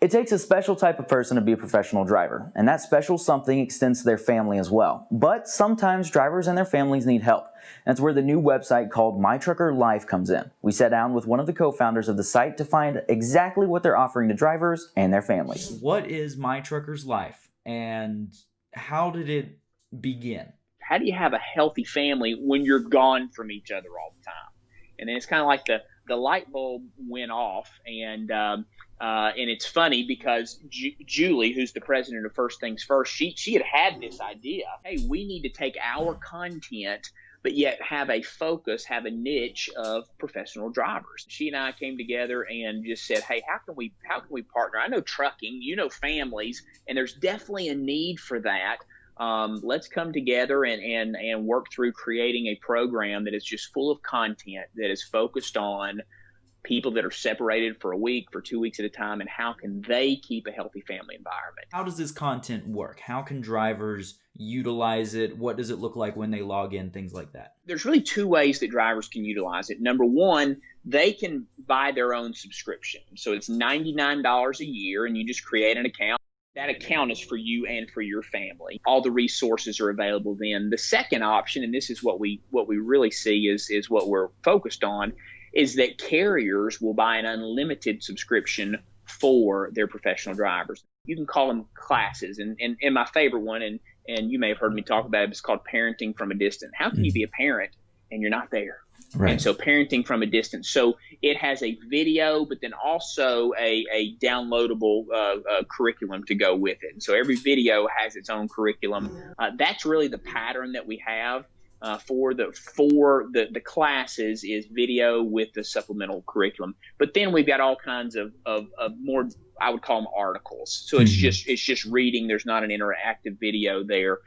It takes a special type of person to be a professional driver, and that special something extends to their family as well. But sometimes drivers and their families need help. That's where the new website called MyTrucker Life comes in. We sat down with one of the co-founders of the site to find exactly what they're offering to drivers and their families. What is MyTrucker's Life, and how did it begin? How do you have a healthy family when you're gone from each other all the time? And then it's kind of like the light bulb went off, and it's funny because Julie, who's the president of First Things First, she had this idea. Hey, we need to take our content, but yet have a focus, have a niche of professional drivers. She and I came together and just said, hey, how can we partner? I know trucking, you know, families, and there's definitely a need for that. Let's come together and work through creating a program that is just full of content that is focused on people that are separated for a week, for 2 weeks at a time, and how can they keep a healthy family environment. How does this content work? How can drivers utilize it? What does it look like when they log in? Things like that. There's really two ways that drivers can utilize it. Number one, they can buy their own subscription. So it's $99 a year, and you just create an account. That account is for you and for your family. All the resources are available then. The second option, and this is what we really see is what we're focused on, is that carriers will buy an unlimited subscription for their professional drivers. You can call them classes. And my favorite one, and you may have heard me talk about it, it's called Parenting from a Distance. How can you be a parent and you're not there? Right. And so Parenting from a Distance. So it has a video, but then also a downloadable curriculum to go with it. And so every video has its own curriculum. That's really the pattern that we have. For the classes is video with the supplemental curriculum, but then we've got all kinds of more, I would call them articles. So it's just reading. There's not an interactive video there.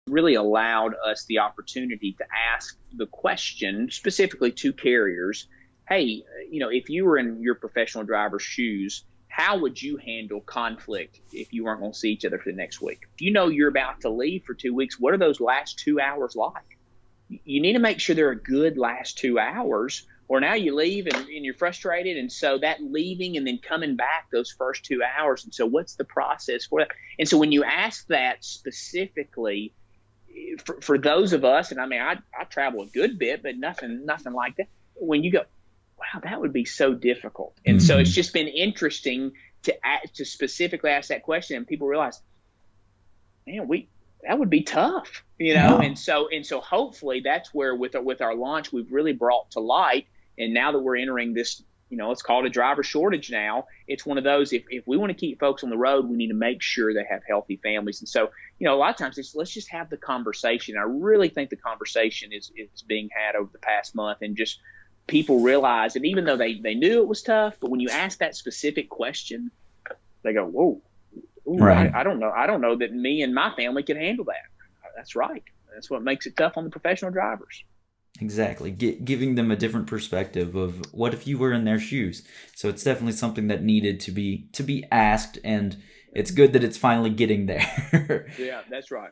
Really allowed us the opportunity to ask the question specifically to carriers. Hey, you know, if you were in your professional driver's shoes, how would you handle conflict if you weren't going to see each other for the next week? If you know you're about to leave for 2 weeks, what are those last 2 hours like? You need to make sure they're a good last 2 hours, or now you leave and you're frustrated. And so that leaving and then coming back those first 2 hours. And so what's the process for that? And so when you ask that specifically for those of us, and I mean, I travel a good bit, but nothing like that. When you go, wow, that would be so difficult. And so it's just been interesting to specifically ask that question, and people realize, man, that would be tough, you know? Yeah. And so hopefully that's where with our launch, we've really brought to light. And now that we're entering this, you know, it's called a driver shortage now. It's one of those, if we want to keep folks on the road, we need to make sure they have healthy families. And so, you know, a lot of times let's just have the conversation. I really think the conversation is being had over the past month, and just people realize that even though they knew it was tough, but when you ask that specific question, they go, whoa. Ooh, right. I don't know that me and my family can handle that. That's right. That's what makes it tough on the professional drivers. Exactly. Giving them a different perspective of what if you were in their shoes. So it's definitely something that needed to be asked, and it's good that it's finally getting there. Yeah, that's right.